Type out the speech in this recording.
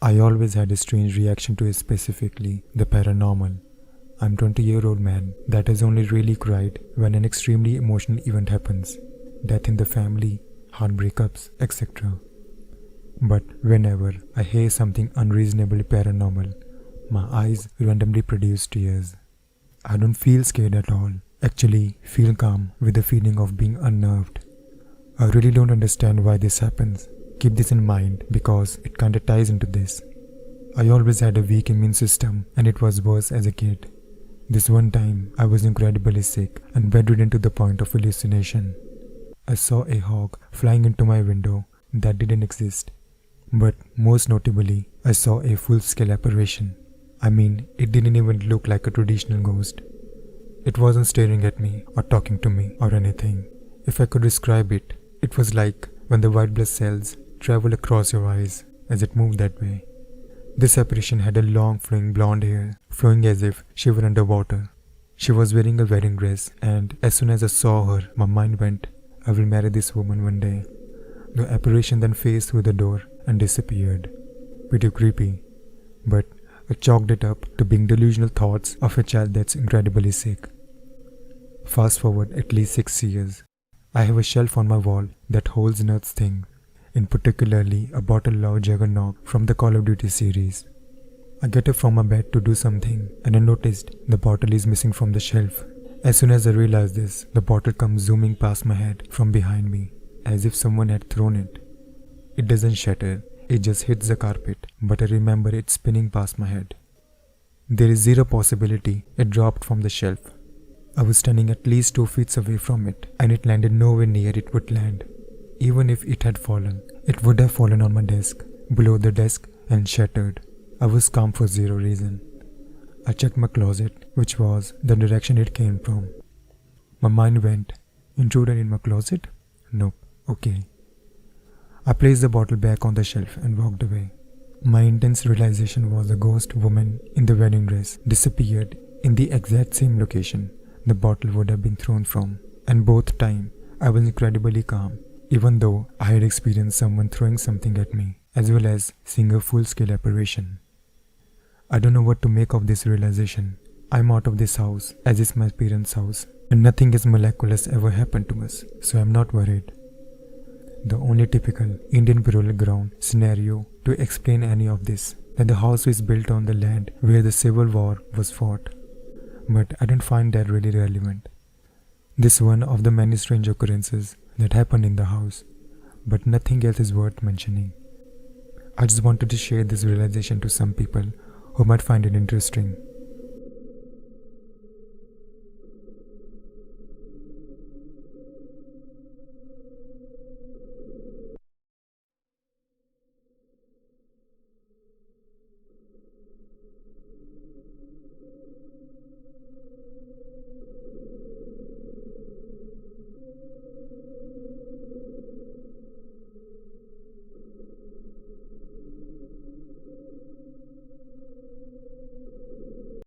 I always had a strange reaction to it, specifically the paranormal. I'm 20-year-old man that has only really cried when an extremely emotional event happens. Death in the family, heartbreakups, etc. But whenever I hear something unreasonably paranormal, my eyes randomly produce tears. I don't feel scared at all. Actually, feel calm with the feeling of being unnerved. I really don't understand why this happens. Keep this in mind because it kinda ties into this. I always had a weak immune system and it was worse as a kid. This one time, I was incredibly sick and bedridden to the point of hallucination. I saw a hawk flying into my window that didn't exist. But most notably, I saw a full-scale apparition. I mean, it didn't even look like a traditional ghost. It wasn't staring at me or talking to me or anything. If I could describe it, it was like when the white blood cells travel across your eyes as it moved that way. This apparition had a long flowing blonde hair, flowing as if she were underwater. She was wearing a wedding dress, and as soon as I saw her, my mind went, I will marry this woman one day. The apparition then phased through the door and disappeared. Pretty creepy, but I chalked it up to being delusional thoughts of a child that's incredibly sick. Fast forward at least 6 years. I have a shelf on my wall that holds nuts things, in particularly a bottle of Juggernaut from the Call of Duty series. I get up from my bed to do something and I noticed the bottle is missing from the shelf. As soon as I realize this, the bottle comes zooming past my head from behind me, as if someone had thrown it. It doesn't shatter, it just hits the carpet, but I remember it spinning past my head. There is zero possibility it dropped from the shelf. I was standing at least 2 feet away from it, and it landed nowhere near it would land. Even if it had fallen, it would have fallen on my desk, below the desk, and shattered. I was calm for zero reason. I checked my closet, which was the direction it came from. My mind went, intruder in my closet? Nope, okay. I placed the bottle back on the shelf and walked away. My intense realization was the ghost woman in the wedding dress disappeared in the exact same location the bottle would have been thrown from, and both times I was incredibly calm, even though I had experienced someone throwing something at me, as well as seeing a full-scale apparition. I don't know what to make of this realization. I'm out of this house, as is my parents' house, and nothing as miraculous ever happened to us, so I'm not worried. The only typical Indian burial ground scenario to explain any of this, that the house is built on the land where the Civil War was fought. But I didn't find that really relevant. This is one of the many strange occurrences that happened in the house, but nothing else is worth mentioning. I just wanted to share this realization to some people who might find it interesting.